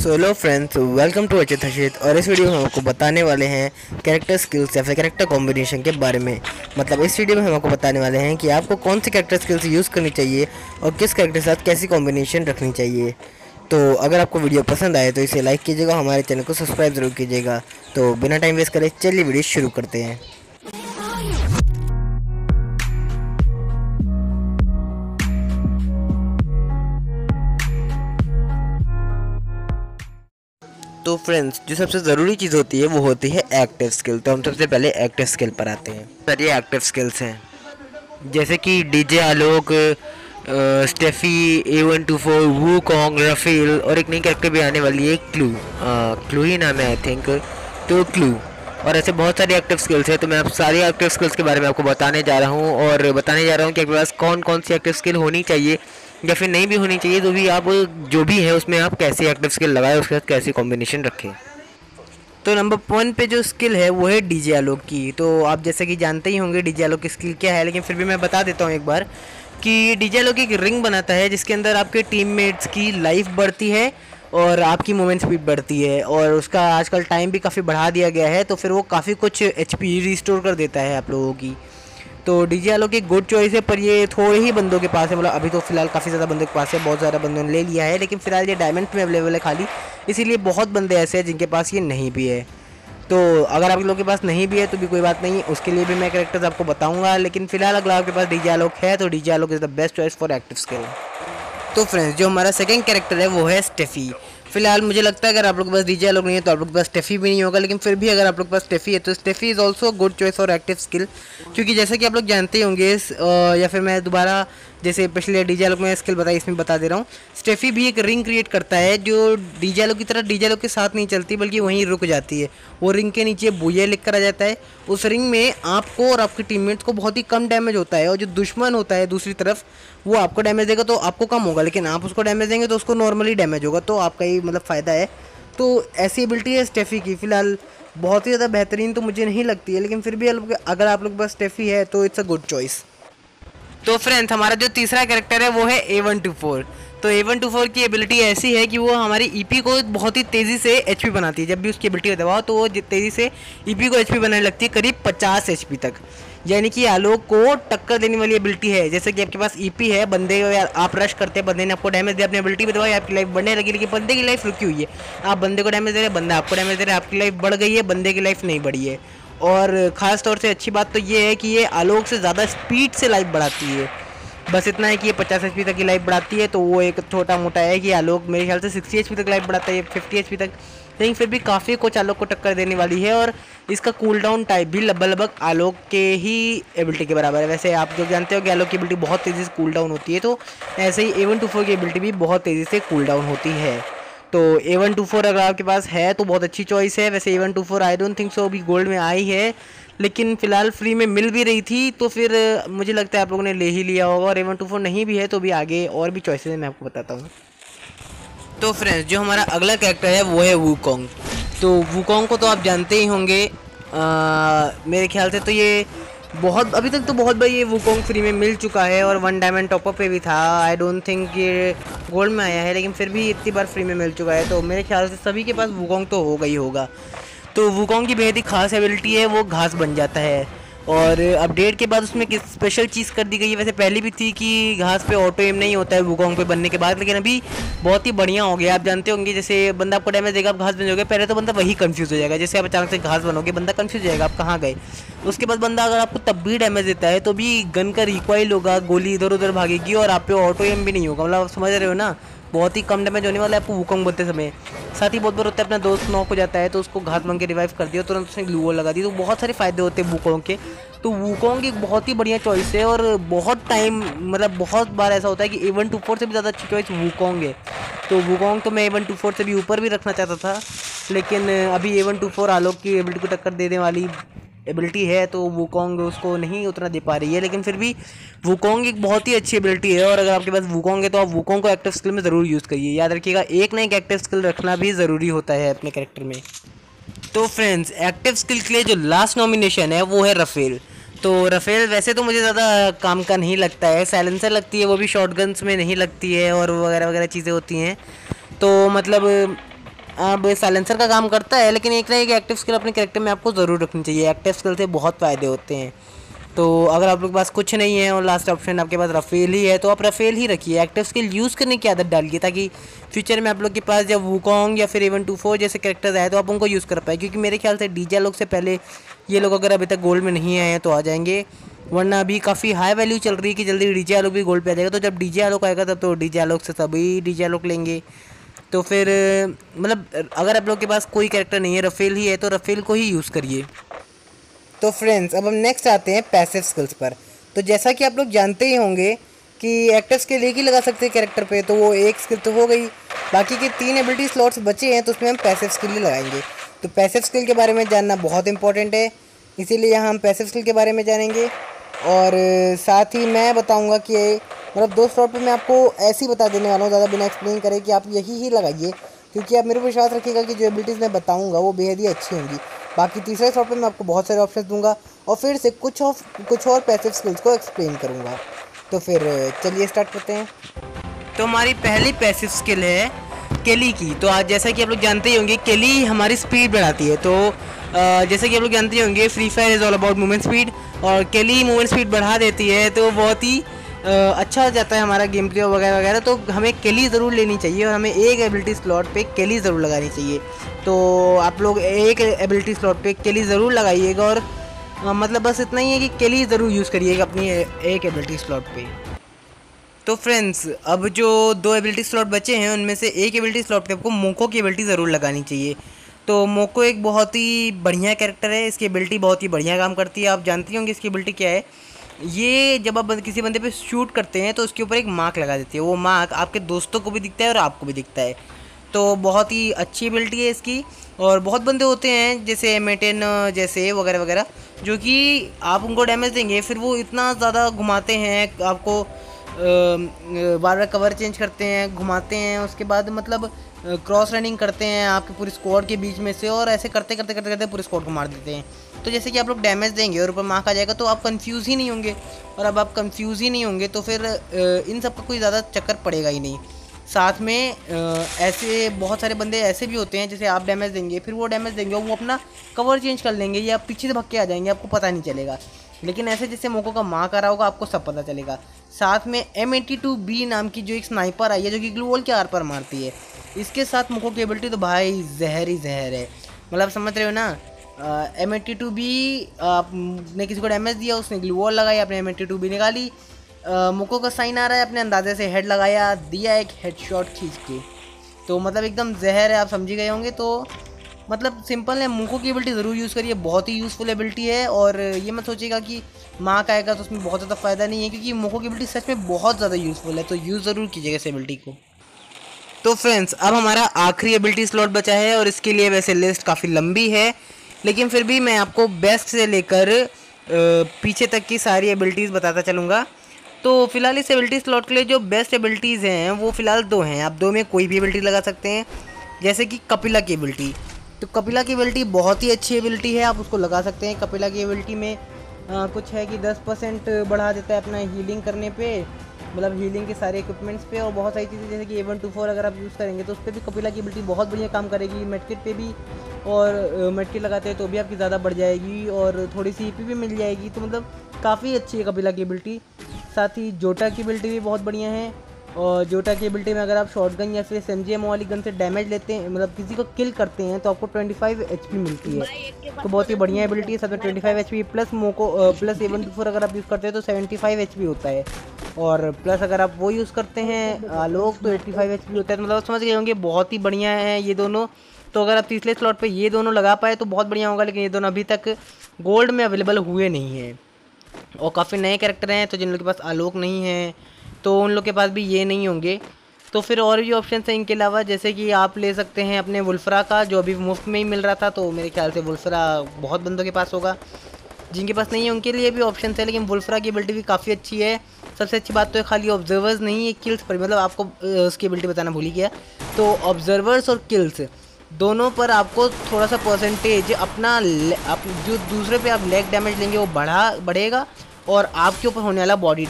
So hello friends, welcome to Achit Harshit. और इस video में हम आपको बताने वाले हैं कैरेक्टर स्किल्स या फिर कैरेक्टर कॉम्बिनेशन के बारे में। मतलब इस वीडियो में हम आपको बताने वाले हैं कि आपको कौन सी कैरेक्टर स्किल्स यूज़ करनी चाहिए और किस कैरेक्टर के साथ कैसी कॉम्बिनेशन रखनी चाहिए। तो अगर आपको वीडियो पसंद आए तो इसे लाइक कीजिएगा, हमारे चैनल को सब्सक्राइब जरूर कीजिएगा। तो बिना टाइम वेस्ट करे चलिए वीडियो शुरू करते हैं। तो फ्रेंड्स, जो सबसे ज़रूरी चीज़ होती है वो होती है एक्टिव स्किल। तो हम सबसे पहले एक्टिव स्किल पर आते हैं। सर, ये एक्टिव स्किल्स हैं जैसे कि डीजे आलोक, स्टेफी, A124, वूकोंग, रफेल और एक नई कैरेक्टर भी आने वाली है, क्लू ही नाम है आई थिंक, तो क्लू। और ऐसे बहुत सारी एक्टिव स्किल्स हैं। तो मैं आप सारी एक्टिव स्किल्स के बारे में आपको बताने जा रहा हूँ और बताने जा रहा हूँ कि आपके पास कौन कौन सी एक्टिव स्किल होनी चाहिए या फिर नहीं भी होनी चाहिए। तो भी आप जो भी है उसमें आप कैसी एक्टिव स्किल लगाए, उसके साथ कैसी कॉम्बिनेशन रखें। तो नंबर 1 पे जो स्किल है वो है डीजे आलोक की। तो आप जैसे कि जानते ही होंगे डीजे आलोक की स्किल क्या है, लेकिन फिर भी मैं बता देता हूँ एक बार कि डीजे आलोक एक रिंग बनाता है जिसके अंदर आपके टीममेट्स की लाइफ बढ़ती है और आपकी मूवमेंट स्पीड बढ़ती है। और उसका आजकल टाइम भी काफ़ी बढ़ा दिया गया है, तो फिर वो काफ़ी कुछ HP रिस्टोर कर देता है आप लोगों की। तो डीजे आलोक एक गुड चॉइस है, पर ये थोड़े ही बंदों के पास है। मतलब अभी तो फिलहाल काफ़ी ज़्यादा बंदों के पास है, बहुत ज़्यादा बंदों ने ले लिया है, लेकिन फिलहाल ये डायमंड में अवेलेबल है खाली, इसीलिए बहुत बंदे ऐसे हैं जिनके पास ये नहीं भी है। तो अगर आप लोगों के पास नहीं भी है तो भी कोई बात नहीं, उसके लिए भी मैं कैरेक्टर्स आपको बताऊंगा। लेकिन फिलहाल अगर आपके पास डीजे आलोक है तो DJ Alok is the best choice for active skill. तो फ्रेंड्स, जो हमारा सेकंड कैरेक्टर है वो है स्टेफी। फिलहाल मुझे लगता है अगर आप लोग के पास डीजे आलोक नहीं है तो आप लोग के पास स्टेफी भी नहीं होगा, लेकिन फिर भी अगर आप लोग के पास स्टेफी है तो Steffi is also good choice for active skill. क्योंकि जैसे कि आप लोग जानते ही होंगे, या फिर मैं दोबारा जैसे पिछले डीजे आलोक में स्किल बताई इसमें बता दे रहा हूँ, स्टेफी भी एक रिंग क्रिएट करता है जो डीजे आलोक की तरह डीजे आलोक के साथ नहीं चलती बल्कि वहीं रुक जाती है। वो रिंग के नीचे बुया लिख कर आ जाता है। उस रिंग में आपको और आपके टीममेट्स को बहुत ही कम डैमेज होता है, और जो दुश्मन होता है दूसरी तरफ वो आपको डैमेज देगा तो आपको कम होगा, लेकिन आप उसको डैमेज देंगे तो उसको नॉर्मली डैमेज होगा, तो आपका ही मतलब फ़ायदा है। तो ऐसी एबिलिटी है स्टेफी की। फिलहाल बहुत ही ज़्यादा बेहतरीन तो मुझे नहीं लगती है, लेकिन फिर भी अगर आप लोग के पास स्टेफी है तो इट्स अ गुड चॉइस। तो फ्रेंड्स, हमारा जो तीसरा कैरेक्टर है वो है A124। तो A124 की एबिलिटी ऐसी है कि वो हमारी EP को बहुत ही तेज़ी से HP बनाती है। जब भी उसकी एबिलिटी दबाओ तो वो तेज़ी से EP को HP बनाने लगती है, करीब 50 HP तक। यानी कि आलोक को टक्कर देने वाली एबिलिटी है। जैसे कि आपके पास EP है, बंदे आप रश करते हैं, बंदे ने आपको डैमेज दिया, अपनी एबिलिटी भी दबाई, आपकी लाइफ बढ़ने लगी, लेकिन बंदे की लाइफ रुकी हुई है। आप बंदे को डैमेज दे रहे हैं, बंदा आपको डैमेज दे रहा है, आपकी लाइफ बढ़ गई है, बंदे की लाइफ नहीं बढ़ी है। और ख़ास तौर से अच्छी बात तो ये है कि ये आलोक से ज़्यादा स्पीड से लाइफ बढ़ाती है। बस इतना है कि ये 50 HP तक की लाइफ बढ़ाती है, तो वो एक छोटा मोटा है कि आलोक मेरे ख्याल से 60 HP तक लाइफ बढ़ाता है, 50 HP तक, लेकिन फिर भी काफ़ी कुछ आलोक को टक्कर देने वाली है। और इसका कूल डाउन टाइप भी लगभग आलोक के ही एबिलिटी के बराबर है। वैसे आप जो जानते हो कि आलोक की एबिलिटी बहुत तेज़ी से कूल डाउन होती है, तो ऐसे ही A124 की एबिलिटी भी बहुत तेज़ी से कूल डाउन होती है। तो A124 अगर आपके पास है तो बहुत अच्छी चॉइस है। वैसे A124 I don't think so अभी गोल्ड में आई है, लेकिन फ़िलहाल फ्री में मिल भी रही थी, तो फिर मुझे लगता है आप लोगों ने ले ही लिया होगा। और A124 नहीं भी है तो भी आगे और भी चॉइसेस हैं, मैं आपको बताता हूँ। तो फ्रेंड्स, जो हमारा अगला कैरेक्टर है वो है वूकोंग। तो वूकोंग को तो आप जानते ही होंगे, मेरे ख्याल से तो ये बहुत अभी तक तो बहुत बार ये वूकोंग फ्री में मिल चुका है, और 1 डायमंड टॉपअप पे भी था। आई डोंट थिंक ये गोल्ड में आया है, लेकिन फिर भी इतनी बार फ्री में मिल चुका है, तो मेरे ख्याल से सभी के पास वूकोंग तो होगा ही होगा। तो वूकोंग की बेहद ही खास एबिलिटी है, वो घास बन जाता है। और अपडेट के बाद उसमें किस स्पेशल चीज़ कर दी गई है। वैसे पहले भी थी कि घास पे ऑटो एम नहीं होता है वूकोंग पे बनने के बाद, लेकिन अभी बहुत ही बढ़िया हो गया। आप जानते होंगे जैसे बंदा आपको डैमेज देगा, आप घास बन जाओगे, पहले तो बंदा वही कंफ्यूज हो जाएगा। जैसे आप अचानक से घास बनोगे, बंदा कंफ्यूज हो जाएगा आप कहाँ गए। उसके बाद बंदा अगर आपको तब भी डैमेज देता है तो भी गन का रिकॉइल होगा, गोली इधर उधर भागेगी और आप पे ऑटो एम भी नहीं होगा। मतलब आप समझ रहे हो ना, बहुत ही कम डैमेज होने वाला है आपको वूकोंग बोलते समय। साथ ही बहुत बार होता है अपना दोस्त नॉक हो जाता है तो उसको घास बन के रिवाइव कर दिया, तुरंत उसने ग्लू वॉल लगा दी, तो बहुत सारे फायदे होते हैं वूकोंग के। तो वूकोंग एक बहुत ही बढ़िया चॉइस है, और बहुत टाइम मतलब बहुत बार ऐसा होता है कि A124 से भी ज़्यादा अच्छी चॉइस वूकोंग है। तो वूकोंग तो मैं A124 से भी ऊपर भी रखना चाहता था, लेकिन अभी A124 आलोक की एबिलिटी को टक्कर देने वाली एबिलिटी है, तो वूकोंग उसको नहीं उतना दे पा रही है। लेकिन फिर भी वूकोंग एक बहुत ही अच्छी एबिलिटी है, और अगर आपके पास वूकोंग है तो आप वूकोंग को एक्टिव स्किल में ज़रूर यूज़ करिए। याद रखिएगा, एक ना एक एक्टिव स्किल रखना भी ज़रूरी होता है अपने कैरेक्टर में। तो फ्रेंड्स, एक्टिव स्किल के लिए जो लास्ट नॉमिनेशन है वो है रफेल। तो रफेल वैसे तो मुझे ज़्यादा काम का नहीं लगता है, साइलेंसर लगती है, वो भी शॉटगन्स में नहीं लगती है, और वगैरह वगैरह चीज़ें होती हैं। तो मतलब अब साइलेंसर का काम करता है, लेकिन एक ना एक एक्टिव स्किल अपने कैरेक्टर में आपको ज़रूर रखनी चाहिए। एक्टिव स्किल से बहुत फ़ायदे होते हैं। तो अगर आप लोग के पास कुछ नहीं है और लास्ट ऑप्शन आपके पास रफेल ही है, तो आप रफेल ही रखिए। एक्टिव स्किल यूज़ करने की आदत डालिए, ताकि फ्यूचर में आप लोग के पास जब वुकोंग या फिर इवन 2-4 जैसे कैरेक्टर्स आए तो आप उनको यूज़ कर पाए। क्योंकि मेरे ख्याल से डीजे लोग से पहले ये लोग अगर अभी तक गोल्ड में नहीं आए हैं तो आ जाएंगे, वरना अभी काफ़ी हाई वैल्यू चल रही है कि जल्दी डीजे आलोक भी गोल्ड पे आ जाएगा। तो जब डीजे आलोक आएगा तब तो डीजे आलोक से सभी डीजे आलोक लेंगे। तो फिर मतलब अगर आप लोग के पास कोई कैरेक्टर नहीं है, रफेल ही है, तो रफेल को ही यूज़ करिए। तो फ्रेंड्स अब हम नेक्स्ट आते हैं पैसिव स्किल्स पर। तो जैसा कि आप लोग जानते ही होंगे कि एक्टिव स्किल एक ही लगा सकते हैं कैरेक्टर पे, तो वो एक स्किल तो हो गई। बाकी के 3 एबिलिटी स्लॉट्स बचे हैं, तो उसमें हम पैसिव स्किल ही लगाएंगे। तो पैसिव स्किल के बारे में जानना बहुत इंपॉर्टेंट है, इसीलिए यहाँ हम पैसिव स्किल के बारे में जानेंगे। और साथ ही मैं बताऊँगा कि मतलब 2 स्लॉट पर मैं आपको ऐसे ही बता देने वाला हूँ, ज़्यादा बिना एक्सप्लेन करे, कि आप यही ही लगाइए। क्योंकि आप मेरे को विश्वास रखिएगा कि जो एबिलिटीज़ मैं बताऊँगा वो बेहद ही अच्छी होंगी। बाकी तीसरे स्लॉट पे मैं आपको बहुत सारे ऑप्शन दूंगा और फिर से कुछ और पैसिव स्किल्स को एक्सप्लेन करूंगा। तो फिर चलिए स्टार्ट करते हैं। तो हमारी पहली पैसिव स्किल है केली की। तो आज जैसा कि आप लोग जानते ही होंगे, केली हमारी स्पीड बढ़ाती है। तो जैसे कि आप लोग जानते ही होंगे, free fire is all about movement speed, और केली मूवमेंट स्पीड बढ़ा देती है। तो बहुत ही अच्छा हो जाता है हमारा गेम प्ले वगैरह वगैरह। तो हमें केली ज़रूर लेनी चाहिए और हमें एक एबिलिटी स्लॉट पे केली ज़रूर लगानी चाहिए। तो आप लोग एक एबिलिटी स्लॉट पे केली ज़रूर लगाइएगा, और मतलब बस इतना ही है कि केली ज़रूर यूज़ करिएगा अपनी एक एबिलिटी स्लॉट पे। तो फ्रेंड्स अब जो 2 एबिलिटी स्लॉट बचे हैं, उनमें से एक एबिलिटी स्लॉट पे आपको मोको की एबिलिटी ज़रूर लगानी चाहिए। तो मोको एक बहुत ही बढ़िया कैरेक्टर है, इसकी एबिलिटी बहुत ही बढ़िया काम करती है। आप जानते होंगे इसकी एबिलिटी क्या है। ये जब आप किसी बंदे पे शूट करते हैं तो उसके ऊपर एक मार्क लगा देती है। वो मार्क आपके दोस्तों को भी दिखता है और आपको भी दिखता है। तो बहुत ही अच्छी एबिलिटी है इसकी। और बहुत बंदे होते हैं जैसे मेटेन जैसे वगैरह वगैरह, जो कि आप उनको डैमेज देंगे, फिर वो इतना ज़्यादा घुमाते हैं आपको, बार बार कवर चेंज करते हैं, घुमाते हैं, उसके बाद मतलब क्रॉस रनिंग करते हैं आपके पूरी स्क्वाड के बीच में से, और ऐसे करते करते करते करते पूरे स्क्वाड को मार देते हैं। तो जैसे कि आप लोग डैमेज देंगे और ऊपर मार्क आ जाएगा तो आप कंफ्यूज ही नहीं होंगे, और अब आप कंफ्यूज ही नहीं होंगे तो फिर इन सब का कोई ज़्यादा चक्कर पड़ेगा ही नहीं। साथ में ऐसे बहुत सारे बंदे ऐसे भी होते हैं, जैसे आप डैमेज देंगे, फिर वो डैमेज देंगे, वो अपना कवर चेंज कर लेंगे या पीछे से भाग के आ जाएंगे, आपको पता नहीं चलेगा। लेकिन ऐसे जैसे मोको का मार्क आ रहा होगा आपको सब पता चलेगा। साथ में M82B नाम की जो एक स्नाइपर आई है, जो कि ग्लू वॉल के आर पर मारती है, इसके साथ मोको की एबिलिटी तो भाई जहर ही जहर है। मतलब समझ रहे हो ना। M82B आपने किसी को डैमेज दिया, उसने ग्लू वॉल लगाई, आपने M82B निकाली, मोको का साइन आ रहा है, अपने अंदाजे से हेड लगाया, दिया एक हेडशॉट खींच के, तो मतलब एकदम जहर है, आप समझ गए होंगे। तो मतलब सिंपल है, मोको की एबिलिटी ज़रूर यूज़ करिए, बहुत ही यूज़फुल एबिलिटी है। और ये मत सोचिएगा कि मार्क आएगा तो उसमें बहुत ज़्यादा फ़ायदा नहीं है, क्योंकि मोको की एबिलिटी सच में बहुत ज़्यादा यूज़फुल है। तो यूज़ ज़रूर कीजिएगा इस एबिलिटी को। तो फ्रेंड्स अब हमारा आखिरी एबिलिटी स्लॉट बचा है, और इसके लिए वैसे लिस्ट काफ़ी लंबी है, लेकिन फिर भी मैं आपको बेस्ट से लेकर पीछे तक की सारी एबिलिटीज़ बताता चलूँगा। तो फिलहाल इस एबिलिटी स्लॉट के लिए जो बेस्ट एबिलिटीज़ हैं वो फ़िलहाल 2 हैं। आप 2 में कोई भी एबिलिटी लगा सकते हैं, जैसे कि कपिला की एबिलिटी। तो कपिला की एबिलिटी बहुत ही अच्छी एबिलिटी है, आप उसको लगा सकते हैं। कपिला की एबिलिटी में कुछ है कि 10% बढ़ा देता है अपना हीलिंग करने पे, मतलब हीलिंग के सारे इक्विपमेंट्स पे, और बहुत सारी चीज़ें जैसे कि A124 अगर आप यूज़ करेंगे तो उस पर भी कपिला की एबिलिटी बहुत बढ़िया काम करेगी। मेडकिट पे भी, और मेडकिट लगाते हैं तो भी आपकी ज़्यादा बढ़ जाएगी, और थोड़ी सी EP भी मिल जाएगी। तो मतलब काफ़ी अच्छी है कपिला की एबिलिटी। साथ ही जोटा की एबिलिटी भी बहुत बढ़िया है, और जोटा की एबिलिटी में अगर आप शॉटगन या फिर SMG वाली गन से डैमेज लेते हैं, मतलब किसी को किल करते हैं, तो आपको 25 HP मिलती है। तो बहुत ही बढ़िया एबिलिटी है। साथ में 25 HP प्लस मोको प्लस A124 अगर आप यूज़ करते हैं तो 75 HP होता है, और प्लस अगर आप वो यूज़ करते हैं आलोक तो 85 HP होता है। तो मतलब समझ गए होंगे बहुत ही बढ़िया है ये दोनों। तो अगर आप तीसरे स्लॉट पे ये दोनों लगा पाए तो बहुत बढ़िया होगा, लेकिन ये दोनों अभी तक गोल्ड में अवेलेबल हुए नहीं हैं, और काफ़ी नए कैरेक्टर हैं। तो जिन लोगों के पास आलोक नहीं है तो उन लोग के पास भी ये नहीं होंगे। तो फिर और भी ऑप्शन हैं इनके अलावा, जैसे कि आप ले सकते हैं अपने वुल्फरा का, जो अभी मुफ्त में ही मिल रहा था। तो मेरे ख्याल से वुल्फरा बहुत बंदों के पास होगा, जिनके पास नहीं है उनके लिए भी ऑप्शन है। लेकिन वुल्फरा की एबिलिटी भी काफ़ी अच्छी है। सबसे अच्छी बात तो है खाली ऑब्जर्वर्स नहीं है, किल्स पर, मतलब आपको उसकी एबिलिटी बताना भूल ही गया। तो ऑब्जर्वर्स और किल्स दोनों पर आपको थोड़ा सा परसेंटेज अपना जो दूसरे पे आप लेग डैमेज लेंगे वो बढ़ेगा, और आपके ऊपर होने वाला बॉडी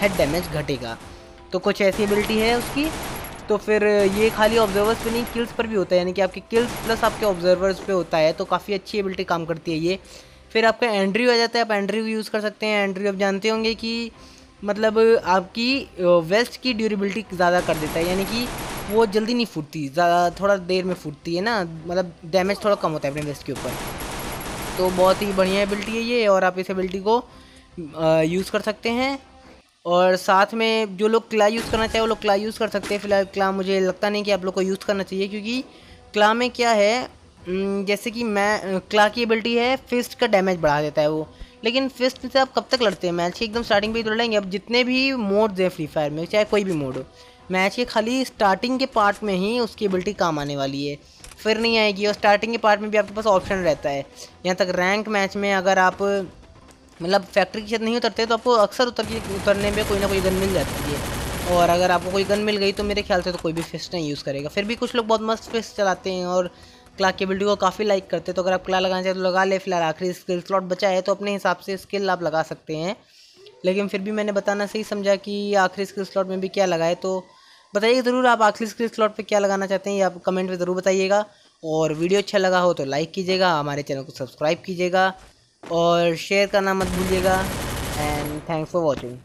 हेड डैमेज घटेगा। तो कुछ ऐसी एबिलिटी है उसकी। तो फिर ये खाली ऑब्जर्वर्स पे नहीं, किल्स पर भी होता है, यानी कि आपके किल्स प्लस आपके ऑब्जर्वर्स पे होता है, तो काफ़ी अच्छी एबिलिटी काम करती है ये। फिर आपका एंड्रयू आ जाता है, आप एंड्रयू यूज़ कर सकते हैं। एंड्रयू आप जानते होंगे कि मतलब आपकी वेस्ट की ड्यूरेबिलिटी ज़्यादा कर देता है, यानी कि वो जल्दी नहीं फूटती, ज़्यादा थोड़ा देर में फूटती है ना, मतलब डैमेज थोड़ा कम होता है अपने वेस्ट के ऊपर। तो बहुत ही बढ़िया एबिलिटी है ये, और आप इस एबिलिटी को यूज़ कर सकते हैं। और साथ में जो लोग क्ला यूज़ करना चाहे वो लोग क्ला यूज़ कर सकते हैं। फिलहाल क्ला मुझे लगता नहीं कि आप लोग को यूज़ करना चाहिए, क्योंकि क्ला में क्या है, जैसे कि मैं क्ला की एबिलिटी है फिस्ट का डैमेज बढ़ा देता है वो, लेकिन फिस्ट से आप कब तक लड़ते हैं, मैच के एकदम स्टार्टिंग पे ही तो लड़ेंगे। अब जितने भी मोड्स हैं फ्री फायर में, चाहे कोई भी मोड हो, मैच के खाली स्टार्टिंग के पार्ट में ही उसकी एबिलिटी काम आने वाली है, फिर नहीं आएगी। और स्टार्टिंग के पार्ट में भी आपके पास ऑप्शन रहता है, यहाँ तक रैंक मैच में अगर आप मतलब फैक्ट्री की छत नहीं उतरते तो आपको अक्सर उतरने में कोई ना कोई गन मिल जाती है, और अगर आपको कोई गन मिल गई तो मेरे ख्याल से तो कोई भी फिस्ट नहीं यूज़ करेगा। फिर भी कुछ लोग बहुत मस्त फिस्ट चलाते हैं और क्ला की एबिलिटी को काफ़ी लाइक करते हैं, तो अगर आप क्ला लगाना चाहें तो लगा ले। फिलहाल आखिरी स्किल स्लॉट बचा है, तो अपने हिसाब से स्किल आप लगा सकते हैं, लेकिन फिर भी मैंने बताना सही समझा कि आखिरी स्किल स्लॉट में भी क्या लगाए। तो बताइए ज़रूर आप आखिरी स्किल स्लॉट पे क्या लगाना चाहते हैं, ये आप कमेंट में ज़रूर बताइएगा। और वीडियो अच्छा लगा हो तो लाइक कीजिएगा, हमारे चैनल को सब्सक्राइब कीजिएगा और शेयर करना मत भूलिएगा। And thanks for watching.